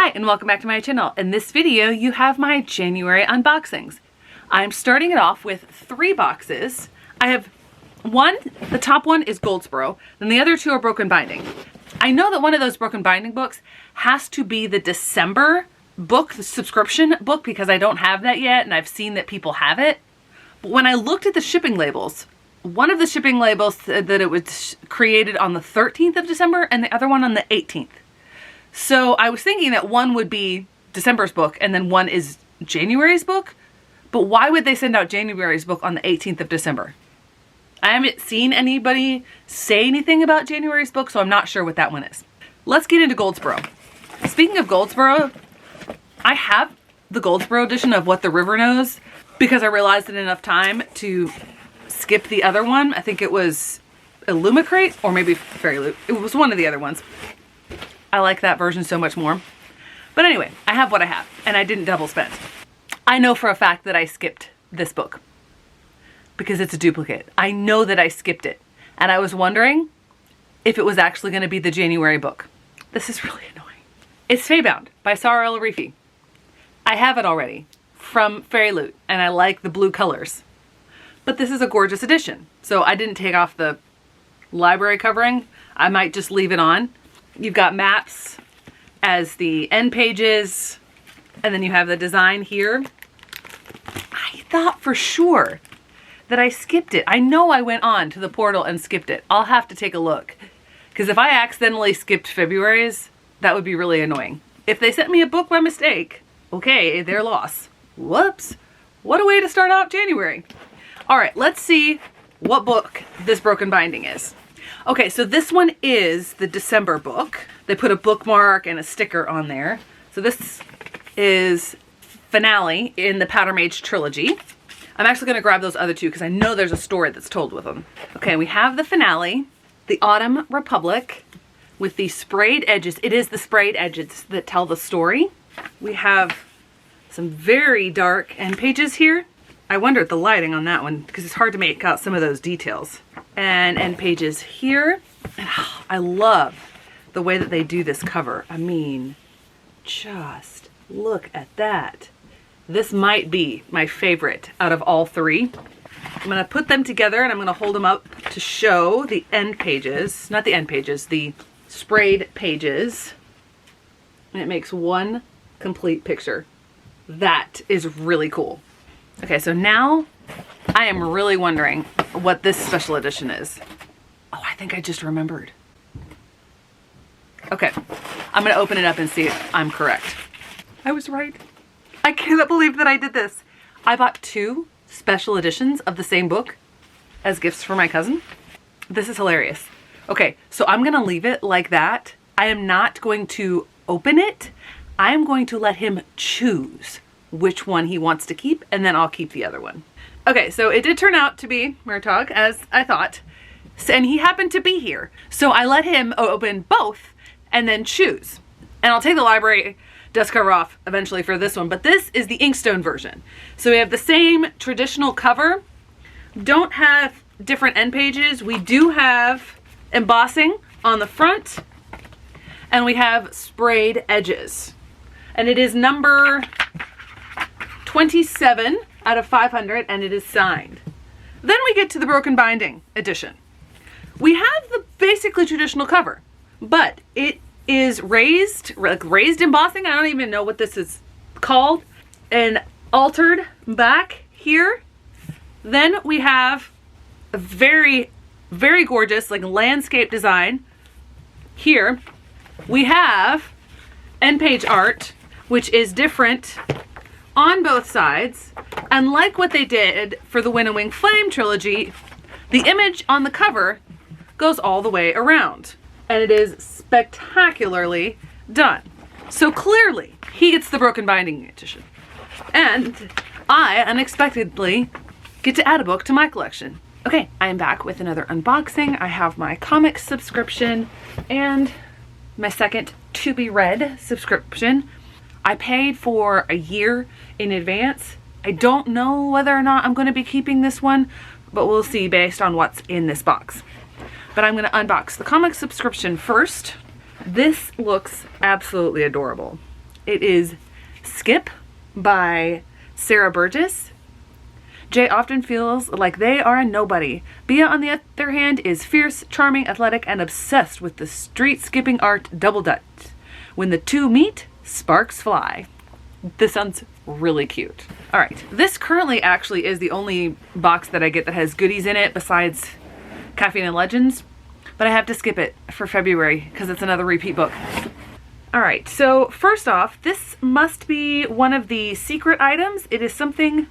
Hi and welcome back to my channel. In this video you have my January unboxings. I'm starting it off with 3 boxes. I have one, the top one is Goldsboro, then the other 2 are Broken Binding. I know that one of those Broken Binding books has to be the December book, the subscription book, because I don't have that yet and I've seen that people have it. But when I looked at the shipping labels, one of the shipping labels said that it was created on the 13th of December and the other one on the 18th. So I was thinking that one would be December's book and then one is January's book. But why would they send out January's book on the 18th of December? I haven't seen anybody say anything about January's book, so I'm not sure what that one is. Let's get into Goldsboro. Speaking of Goldsboro, I have the Goldsboro edition of What the River Knows because I realized in enough time to skip the other one. I think it was Illumicrate or maybe Fairy Loot. It was one of the other ones. I like that version so much more. But anyway, I have what I have and I didn't double spend. I know for a fact that I skipped this book because it's a duplicate. I know that I skipped it and I was wondering if it was actually going to be the January book. This is really annoying. It's Feybound by Sara El-Arifi. I have it already from Fairy Loot and I like the blue colors. But this is a gorgeous edition. So I didn't take off the library covering. I might just leave it on. You've got maps as the end pages, and then you have the design here. I thought for sure that I skipped it. I know I went on to the portal and skipped it. I'll have to take a look. Because if I accidentally skipped February's, that would be really annoying. If they sent me a book by mistake, okay, their loss. Whoops. What a way to start out January. All right, let's see what book this Broken Binding is. Okay, so this one is the December book. They put a bookmark and a sticker on there. So this is Finale in the Powder Mage trilogy. I'm actually going to grab those other 2 because I know there's a story that's told with them. Okay, we have the Finale, the Autumn Republic with the sprayed edges. It is the sprayed edges that tell the story. We have some very dark end pages here. I wonder at the lighting on that one because it's hard to make out some of those details. And end pages here. I love the way that they do this cover. I mean, just look at that. This might be my favorite out of all 3. I'm going to put them together and I'm going to hold them up to show the end pages. Not the end pages, the sprayed pages. And it makes one complete picture. That is really cool. Okay, so now I am really wondering what this special edition is. Oh, I think I just remembered. Okay, I'm gonna open it up and see if I'm correct. I was right. I cannot believe that I did this. I bought 2 special editions of the same book as gifts for my cousin. This is hilarious. Okay, so I'm gonna leave it like that. I am not going to open it. I am going to let him choose which one he wants to keep, and then I'll keep the other one. Okay, so it did turn out to be Murtagh, as I thought, and he happened to be here. So I let him open both and then choose. And I'll take the library dust cover off eventually for this one, but this is the Inkstone version. So we have the same traditional cover, don't have different end pages. We do have embossing on the front, and we have sprayed edges. And it is number 27 out of 500 and it is signed. Then we get to the Broken Binding edition. We have the basically traditional cover, but it is raised, like raised embossing. I don't even know what this is called. And altered back here. Then we have a very, very gorgeous like landscape design. Here we have end page art, which is different on both sides, and like what they did for the Wind and Wing Flame trilogy, the image on the cover goes all the way around, and it is spectacularly done. So clearly, he gets the Broken Binding edition, and I unexpectedly get to add a book to my collection. Okay, I am back with another unboxing. I have my comics subscription and my second to be read subscription. I paid for a year in advance. I don't know whether or not I'm going to be keeping this one, but we'll see based on what's in this box. But I'm going to unbox the comic subscription first. This looks absolutely adorable. It is Skip by Sarah Burgess. Jay often feels like they are a nobody. Bia, on the other hand, is fierce, charming, athletic, and obsessed with the street skipping art double dutch. When the two meet, sparks fly. This sounds really cute. All right, this currently actually is the only box that I get that has goodies in it besides Caffeine and Legends, but I have to skip it for February because it's another repeat book. All right, so first off, this must be one of the secret items. It is something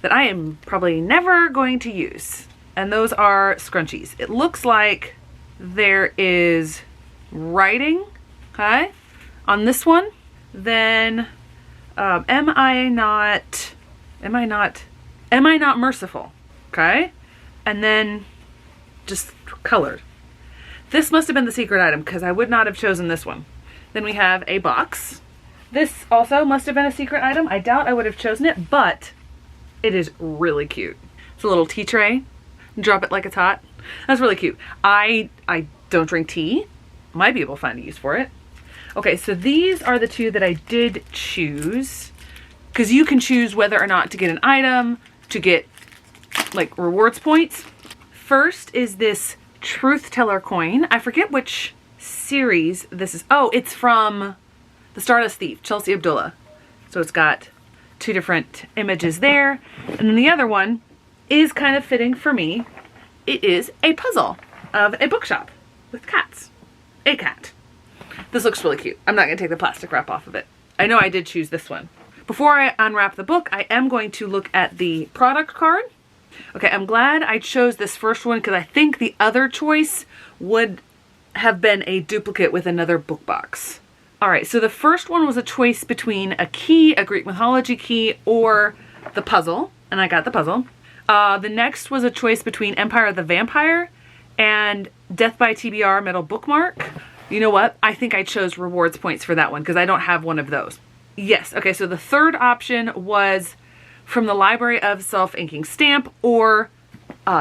that I am probably never going to use, and those are scrunchies. It looks like there is writing, okay, on this one. Then am I not merciful, okay, and then just colored. This must have been the secret item because I would not have chosen this one. Then we have a box. This also must have been a secret item. I doubt I would have chosen it, but it is really cute. It's a little tea tray. Drop it like it's hot. That's really cute. I don't drink tea. Might be able to find a use for it. Okay, so these are the two that I did choose, because you can choose whether or not to get an item, to get like rewards points. First is this Truth Teller coin. I forget which series this is. Oh, it's from The Stardust Thief, Chelsea Abdullah. So it's got two different images there. And then the other one is kind of fitting for me. It is a puzzle of a bookshop with cats. A cat. This looks really cute. I'm not going to take the plastic wrap off of it. I know I did choose this one. Before I unwrap the book, I am going to look at the product card. Okay, I'm glad I chose this first one because I think the other choice would have been a duplicate with another book box. All right, so the first one was a choice between a key, a Greek mythology key, or the puzzle, and I got the puzzle. The next was a choice between Empire of the Vampire and Death by TBR metal bookmark. You know what? I think I chose rewards points for that one because I don't have one of those. Yes, okay, so the third option was from the Library of Self-Inking Stamp or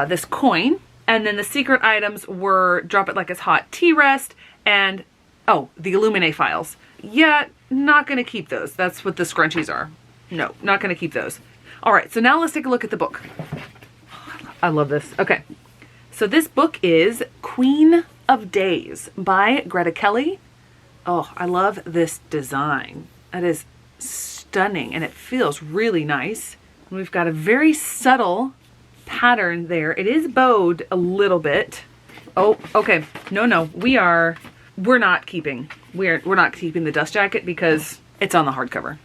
this coin. And then the secret items were Drop It Like It's Hot Tea Rest and, oh, the Illuminate files. Yeah, not going to keep those. That's what the scrunchies are. No, not going to keep those. All right, so now let's take a look at the book. I love this. Okay, so this book is Queen of Days by Greta Kelly. Oh, I love this design. It is stunning and it feels really nice. And we've got a very subtle pattern there. It is bowed a little bit. Oh, okay. No, we're not keeping the dust jacket because it's on the hardcover.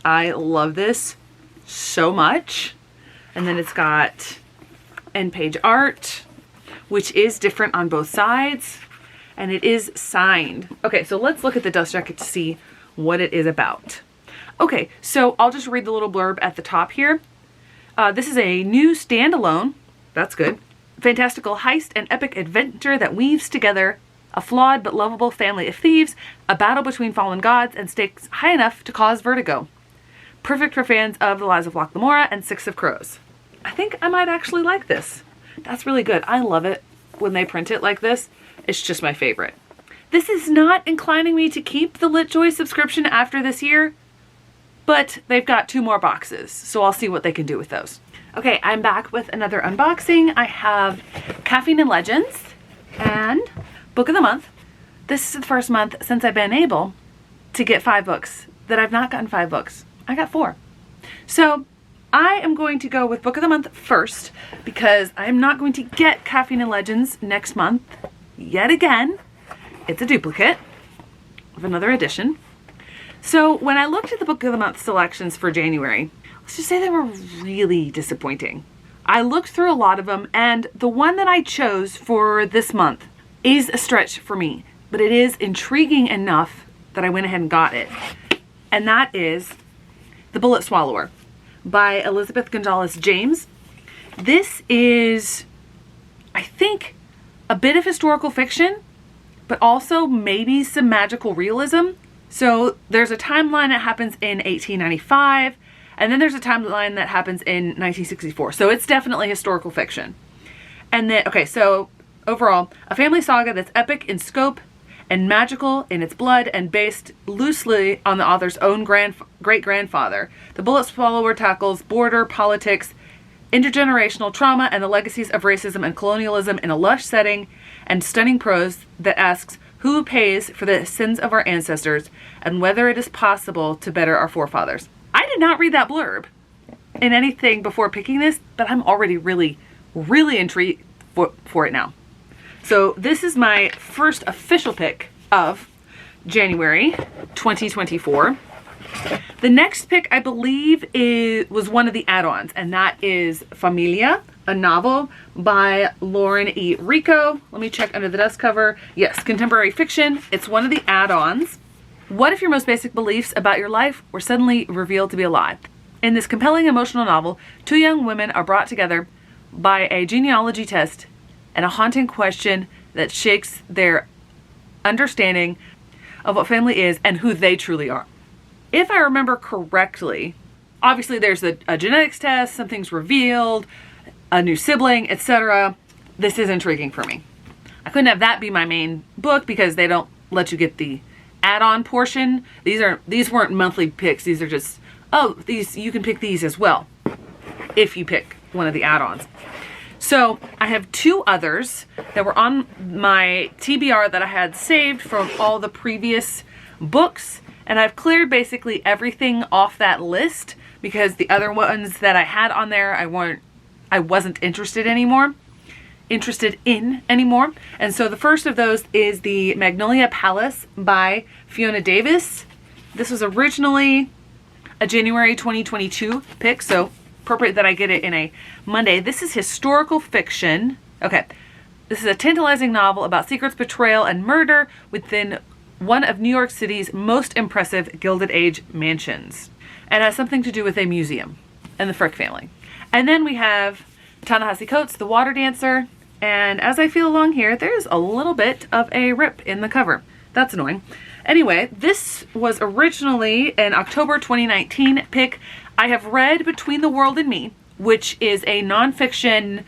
I love this so much. And then it's got end page art, which is different on both sides, and it is signed. Okay, so let's look at the dust jacket to see what it is about. Okay, so I'll just read the little blurb at the top here. This is a new standalone, that's good, fantastical heist and epic adventure that weaves together a flawed but lovable family of thieves, a battle between fallen gods, and stakes high enough to cause vertigo. Perfect for fans of The Lies of Locke Lamora and Six of Crows. I think I might actually like this. That's really good. I love it when they print it like this. It's just my favorite. This is not inclining me to keep the LitJoy subscription after this year, but they've got 2 more boxes, so I'll see what they can do with those. Okay, I'm back with another unboxing. I have Caffeine and Legends and Book of the Month. This is the first month since I've been able to get 5 books that I've not gotten 5 books. I got 4. So I am going to go with Book of the Month first because I'm not going to get Caffeine and Legends next month yet again. It's a duplicate of another edition. So when I looked at the Book of the Month selections for January, let's just say they were really disappointing. I looked through a lot of them, and the one that I chose for this month is a stretch for me, but it is intriguing enough that I went ahead and got it. And that is The Bullet Swallower by Elizabeth Gonzalez James. This is, I think, a bit of historical fiction, but also maybe some magical realism. So there's a timeline that happens in 1895, and then there's a timeline that happens in 1964. So it's definitely historical fiction. And then, okay, so overall, a family saga that's epic in scope and magical in its blood and based loosely on the author's own great-grandfather. The Bullet Swallower tackles border politics, intergenerational trauma, and the legacies of racism and colonialism in a lush setting and stunning prose that asks who pays for the sins of our ancestors and whether it is possible to better our forefathers. I did not read that blurb in anything before picking this, but I'm already really, really intrigued for it now. So this is my first official pick of January 2024. The next pick, I believe, was one of the add-ons, and that is Familia, a novel by Lauren E. Rico. Let me check under the dust cover. Yes, contemporary fiction. It's one of the add-ons. What if your most basic beliefs about your life were suddenly revealed to be a lie? In this compelling emotional novel, two young women are brought together by a genealogy test and a haunting question that shakes their understanding of what family is and who they truly are. If I remember correctly, obviously there's a genetics test, something's revealed, a new sibling, etc. This is intriguing for me. I couldn't have that be my main book because they don't let you get the add-on portion. These weren't monthly picks. These are just, you can pick these as well if you pick one of the add-ons. So I have two others that were on my TBR that I had saved from all the previous books, and I've cleared basically everything off that list because the other ones that I had on there I wasn't interested in anymore. And so the first of those is the Magnolia Palace by Fiona Davis. This was originally a January 2022 pick, so appropriate that I get it in a Monday. This is historical fiction. Okay. This is a tantalizing novel about secrets, betrayal, and murder within one of New York City's most impressive Gilded Age mansions. And has something to do with a museum and the Frick family. And then we have Ta-Nehisi Coates, The Water Dancer. And as I feel along here, there's a little bit of a rip in the cover. That's annoying. Anyway, this was originally an October 2019 pick. I have read Between the World and Me, which is a nonfiction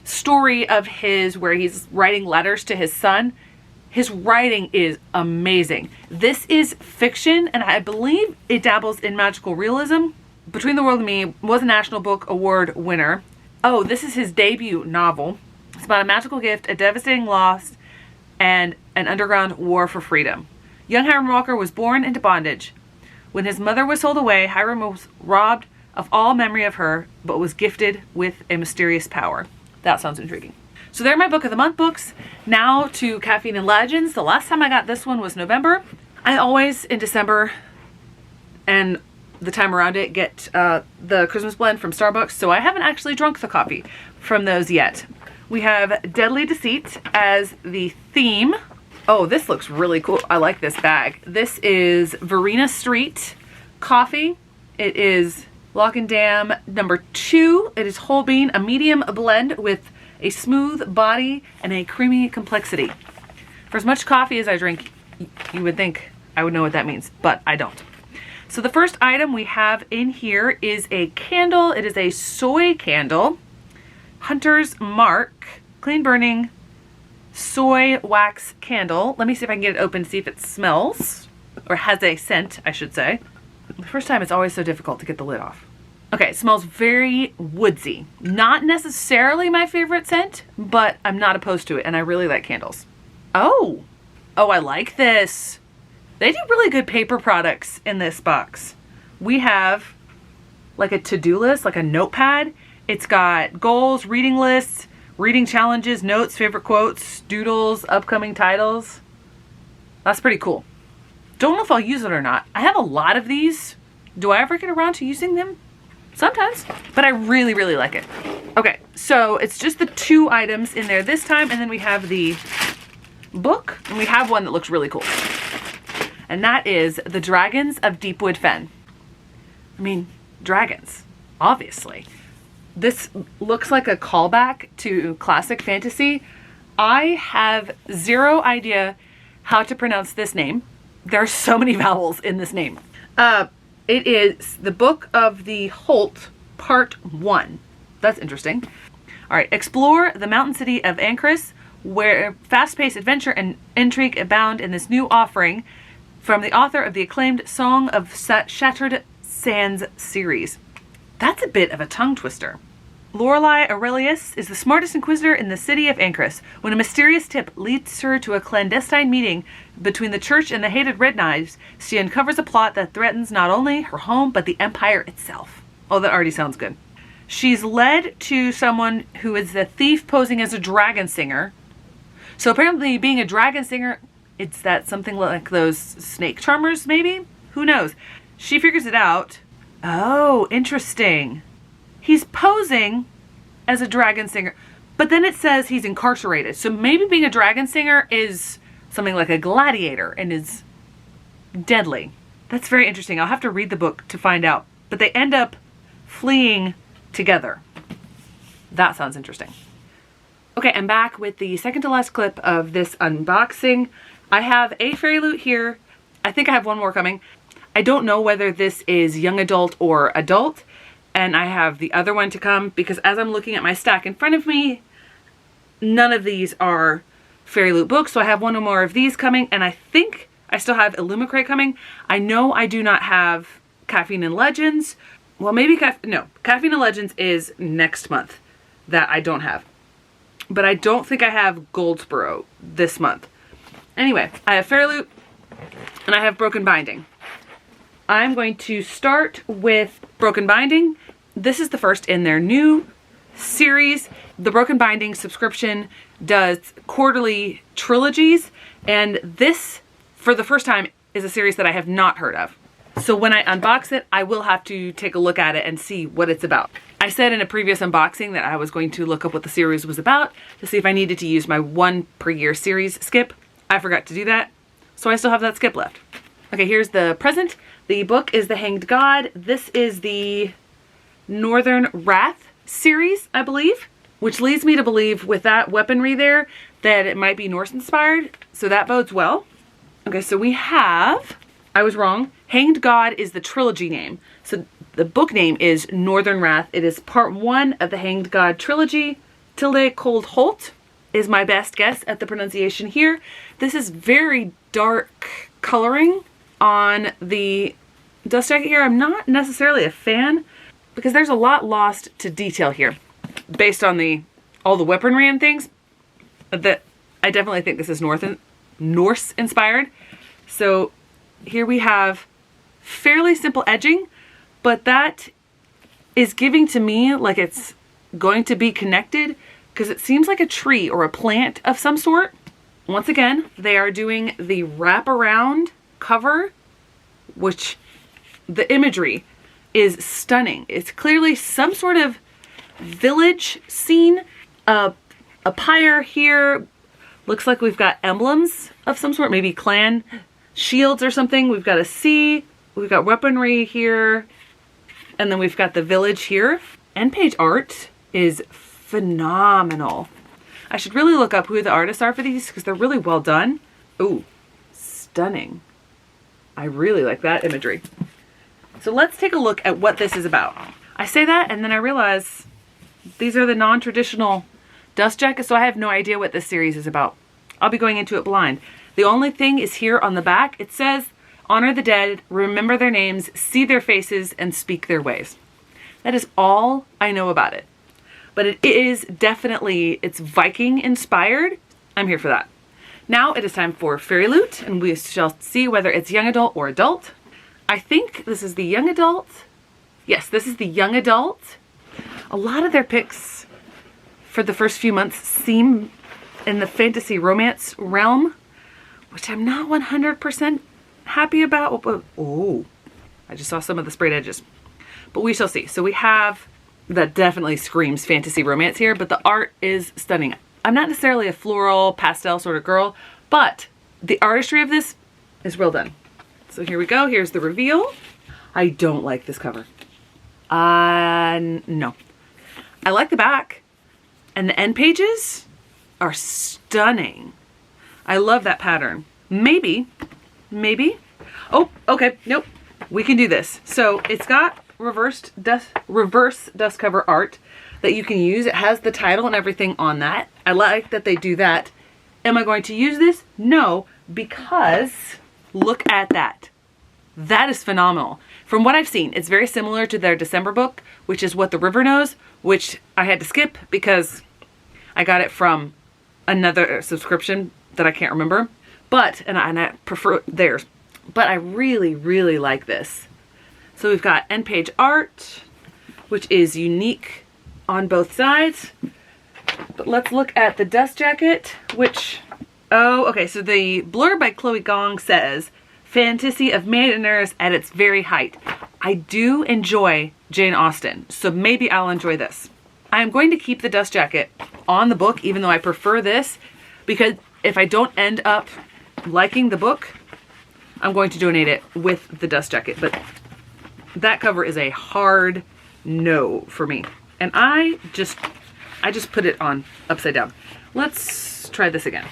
story of his where he's writing letters to his son. His writing is amazing. This is fiction, and I believe it dabbles in magical realism. Between the World and Me was a National Book Award winner. Oh, this is his debut novel. It's about a magical gift, a devastating loss, and an underground war for freedom. Young Hiram Walker was born into bondage. When his mother was sold away, Hiram was robbed of all memory of her, but was gifted with a mysterious power. That sounds intriguing. So they're my Book of the Month books. Now to Caffeine and Legends. The last time I got this one was November. I always, in December and the time around it, get the Christmas blend from Starbucks, so I haven't actually drunk the coffee from those yet. We have Deadly Deceit as the theme. Oh, this looks really cool. I like this bag. This is Verena Street coffee. It is Lock and Dam number 2. It is whole bean, a medium blend with a smooth body and a creamy complexity. For as much coffee as I drink, you would think I would know what that means, but I don't. So the first item we have in here is a candle. It is a soy candle. Hunter's Mark, clean burning soy wax candle. Let me see if I can get it open to see if it smells, or has a scent, I should say. The first time it's always so difficult to get the lid off. Okay, it smells very woodsy. Not necessarily my favorite scent, but I'm not opposed to it, and I really like candles. Oh, I like this. They do really good paper products in this box. We have like a to-do list, like a notepad. It's got goals, reading lists, reading challenges, notes, favorite quotes, doodles, upcoming titles. That's pretty cool. Don't know if I'll use it or not. I have a lot of these. Do I ever get around to using them? Sometimes, but I really, really like it. Okay, so it's just the 2 items in there this time, and then we have the book, and we have one that looks really cool. And that is The Dragons of Deepwood Fen. I mean, dragons, obviously. This looks like a callback to classic fantasy. I have 0 idea how to pronounce this name. There are so many vowels in this name. It is the Book of the Holt, Part 1. That's interesting. All right, explore the mountain city of Ancris, where fast-paced adventure and intrigue abound in this new offering from the author of the acclaimed Song of Shattered Sands series. That's a bit of a tongue twister. Lorelei Aurelius is the smartest inquisitor in the city of Ancrus. When a mysterious tip leads her to a clandestine meeting between the church and the hated Red Knives, she uncovers a plot that threatens not only her home, but the empire itself. Oh, that already sounds good. She's led to someone who is the thief posing as a dragon singer. So apparently being a dragon singer, it's that something like those snake charmers, maybe? Who knows? She figures it out. Oh, interesting. He's posing as a dragon singer, but then it says he's incarcerated. So maybe being a dragon singer is something like a gladiator and is deadly. That's very interesting. I'll have to read the book to find out. But they end up fleeing together. That sounds interesting. Okay, I'm back with the second to last clip of this unboxing. I have a fairy loot here. I think I have one more coming. I don't know whether this is young adult or adult. And I have the other one to come because as I'm looking at my stack in front of me, none of these are Fairy Loot books. So I have one or more of these coming, and I think I still have Illumicrate coming. I know I do not have Caffeine and Legends. Well, maybe, Caffeine and Legends is next month that I don't have. But I don't think I have Goldsboro this month. Anyway, I have Fairy Loot and I have Broken Binding. I'm going to start with Broken Binding. This is the first in their new series. The Broken Binding subscription does quarterly trilogies, and this, for the first time, is a series that I have not heard of. So when I unbox it, I will have to take a look at it and see what it's about. I said in a previous unboxing that I was going to look up what the series was about to see if I needed to use my 1 per year series skip. I forgot to do that, so I still have that skip left. Okay, here's the present. The book is The Hanged God. This is the Northern Wrath series, I believe, which leads me to believe with that weaponry there that it might be Norse inspired. So that bodes well. Okay, so we have, I was wrong. Hanged God is the trilogy name. So the book name is Northern Wrath. It is part 1 of the Hanged God trilogy. Tilde Cold Holt is my best guess at the pronunciation here. This is very dark coloring on the dust jacket here. I'm not necessarily a fan because there's a lot lost to detail here based on all the weaponry and things. That I definitely think this is Norse inspired. So here we have fairly simple edging, but that is giving to me like it's going to be connected because it seems like a tree or a plant of some sort. Once again, they are doing the wraparound cover, which the imagery is stunning. It's clearly some sort of village scene. A pyre here. Looks like we've got emblems of some sort, maybe clan shields or something. We've got a sea. We've got weaponry here. And then we've got the village here. End page art is phenomenal. I should really look up who the artists are for these because they're really well done. Ooh, stunning. I really like that imagery. So let's take a look at what this is about. I say that and then I realize these are the non-traditional dust jackets, so I have no idea what this series is about. I'll be going into it blind. The only thing is here on the back. It says, honor the dead, remember their names, see their faces, and speak their ways. That is all I know about it. But it is definitely, it's Viking inspired. I'm here for that. Now it is time for Fairy Loot, and we shall see whether it's young adult or adult. I think this is the young adult. Yes, this is the young adult. A lot of their picks for the first few months seem in the fantasy romance realm, which I'm not 100% happy about. But, oh, I just saw some of the sprayed edges. But we shall see. So we have, that definitely screams fantasy romance here, but the art is stunning. I'm not necessarily a floral pastel sort of girl, but the artistry of this is real done. So here we go. Here's the reveal. I don't like this cover. No. I like the back, and the end pages are stunning. I love that pattern. Maybe. Oh, okay. Nope. We can do this. So it's got reverse dust cover art that you can use. It has the title and everything on that. I like that they do that. Am I going to use this? No, because look at that. That is phenomenal. From what I've seen, it's very similar to their December book, which is What the River Knows, which I had to skip because I got it from another subscription that I can't remember. But, and I prefer theirs. But I really, really like this. So we've got end page art, which is unique on both sides. But let's look at the dust jacket, which, oh, okay, so the blurb by Chloe Gong says, fantasy of manners at its very height. I do enjoy Jane Austen, so maybe I'll enjoy this. I'm going to keep the dust jacket on the book, even though I prefer this, because if I don't end up liking the book, I'm going to donate it with the dust jacket. But that cover is a hard no for me. And I just put it on upside down. Let's try this again.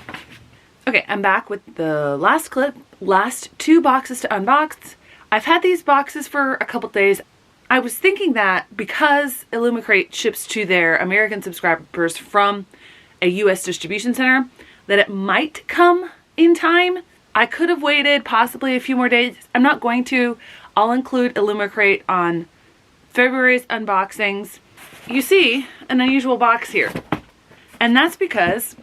Okay, I'm back with the last clip, last 2 boxes to unbox. I've had these boxes for a couple days. I was thinking that because Illumicrate ships to their American subscribers from a US distribution center, that it might come in time. I could have waited possibly a few more days. I'm not going to. I'll include Illumicrate on February's unboxings. You see an unusual box here. And that's because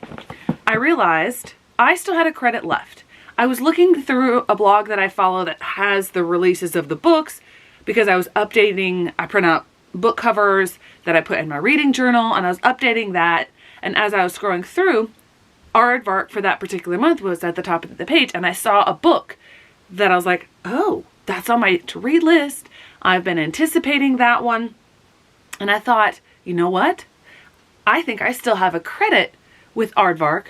I realized I still had a credit left. I was looking through a blog that I follow that has the releases of the books because I was updating, I print out book covers that I put in my reading journal, and I was updating that. And as I was scrolling through, Aardvark for that particular month was at the top of the page, and I saw a book that I was like, oh, that's on my to-read list. I've been anticipating that one. And I thought, you know what? I think I still have a credit with Aardvark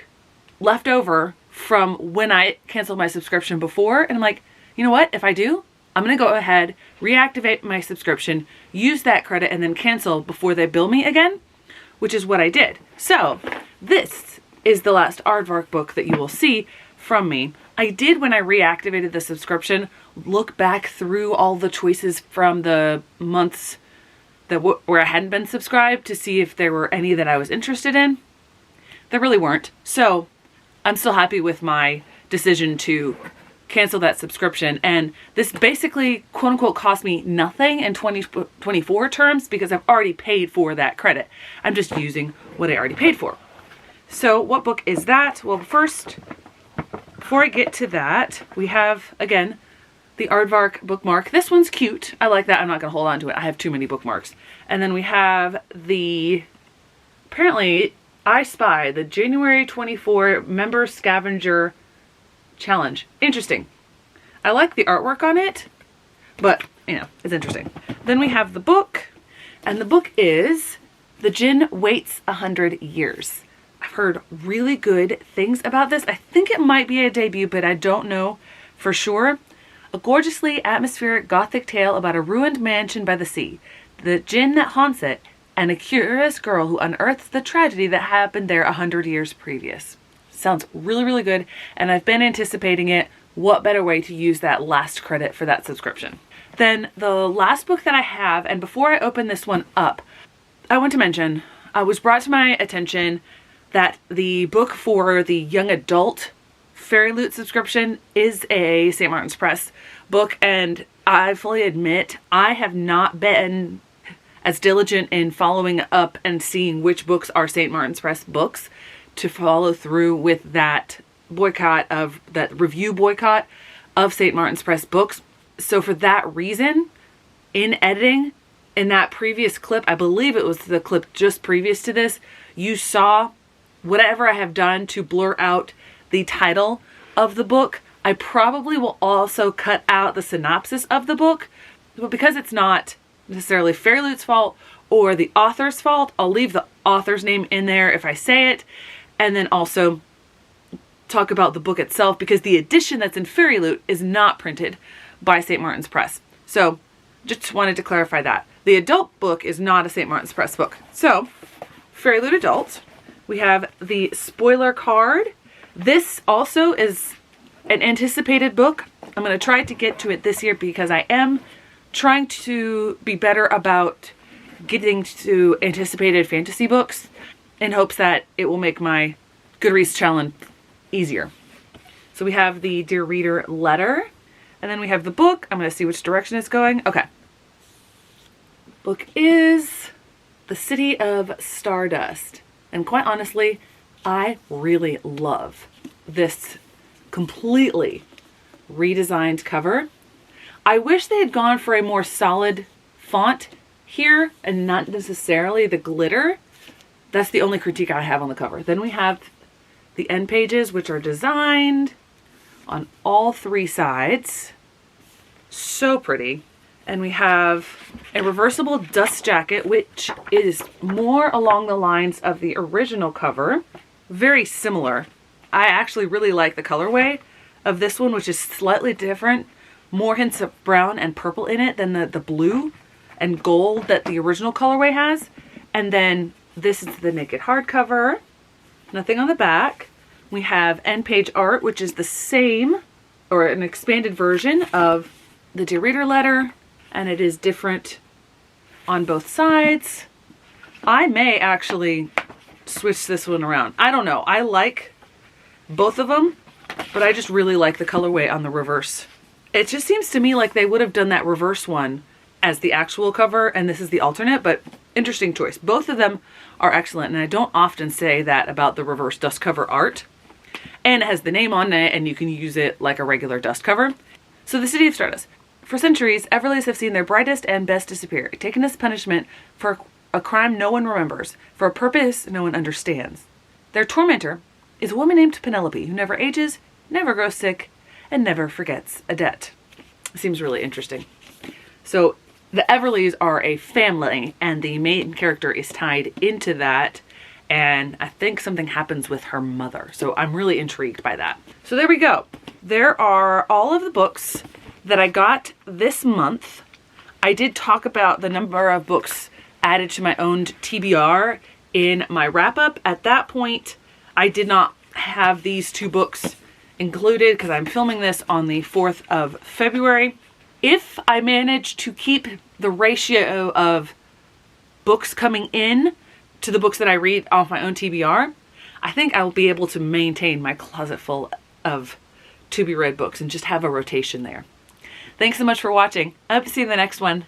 left over from when I canceled my subscription before. And I'm like, you know what? If I do, I'm going to go ahead, reactivate my subscription, use that credit, and then cancel before they bill me again, which is what I did. So this is the last Aardvark book that you will see from me. I did, when I reactivated the subscription, look back through all the choices from the months that where I hadn't been subscribed to see if there were any that I was interested in. There really weren't. So I'm still happy with my decision to cancel that subscription. And this basically, quote unquote, cost me nothing in 2024 terms because I've already paid for that credit. I'm just using what I already paid for. So what book is that? Well, first, before I get to that, we have, again, the Aardvark bookmark. This one's cute. I like that. I'm not going to hold on to it. I have too many bookmarks. And then we have the, apparently, I Spy, the January 24 Member Scavenger Challenge. Interesting. I like the artwork on it, but, you know, it's interesting. Then we have the book, and the book is The Djinn Waits 100 Years. I've heard really good things about this. I think it might be a debut, but I don't know for sure. A gorgeously atmospheric gothic tale about a ruined mansion by the sea, the djinn that haunts it, and a curious girl who unearths the tragedy that happened there 100 years previous. Sounds really, really good, and I've been anticipating it. What better way to use that last credit for that subscription? Then the last book that I have, and before I open this one up, I want to mention, was brought to my attention that the book for the young adult Fairy Loot subscription is a St. Martin's Press book, and I fully admit I have not been as diligent in following up and seeing which books are St. Martin's Press books to follow through with that review boycott of St. Martin's Press books. So for that reason, in editing, in that previous clip, I believe it was the clip just previous to this, you saw whatever I have done to blur out the title of the book. I probably will also cut out the synopsis of the book, but because it's not necessarily Fairy Loot's fault or the author's fault, I'll leave the author's name in there if I say it, and then also talk about the book itself, because the edition that's in Fairy Loot is not printed by St. Martin's Press. So just wanted to clarify that. The adult book is not a St. Martin's Press book. So Fairy Loot Adult, we have the spoiler card. This also is an anticipated book. I'm going to try to get to it this year because I am trying to be better about getting to anticipated fantasy books. in hopes that it will make my Goodreads challenge easier. So we have the Dear Reader letter, and then we have the book. I'm going to see which direction it's going. Okay. Book is The City of Stardust. And quite honestly, I really love this completely redesigned cover. I wish they had gone for a more solid font here and not necessarily the glitter. That's the only critique I have on the cover. Then we have the end pages, which are designed on all 3 sides. So pretty. And we have a reversible dust jacket, which is more along the lines of the original cover. Very similar. I actually really like the colorway of this one, which is slightly different. More hints of brown and purple in it than the blue and gold that the original colorway has. And then this is the naked hardcover. Nothing on the back. We have end page art, which is the same or an expanded version of the Dear Reader letter. And it is different on both sides. I may actually switch this one around. I don't know. I like both of them, but I just really like the colorway on the reverse. It just seems to me like they would have done that reverse one as the actual cover, and this is the alternate, but interesting choice. Both of them are excellent, and I don't often say that about the reverse dust cover art. And it has the name on it, and you can use it like a regular dust cover. So the City of Stardust. For centuries, Everleys have seen their brightest and best disappear, taken as punishment for a crime no one remembers, for a purpose no one understands. Their tormentor is a woman named Penelope, who never ages, never grows sick, and never forgets a debt. Seems really interesting. So the Everleys are a family, and the main character is tied into that, and I think something happens with her mother. So I'm really intrigued by that. So there we go. There are all of the books that I got this month. I did talk about the number of books added to my owned TBR in my wrap-up. At that point, I did not have these 2 books included because I'm filming this on the 4th of February. If I manage to keep the ratio of books coming in to the books that I read off my own TBR, I think I will be able to maintain my closet full of to-be-read books and just have a rotation there. Thanks so much for watching. I hope to see you in the next one.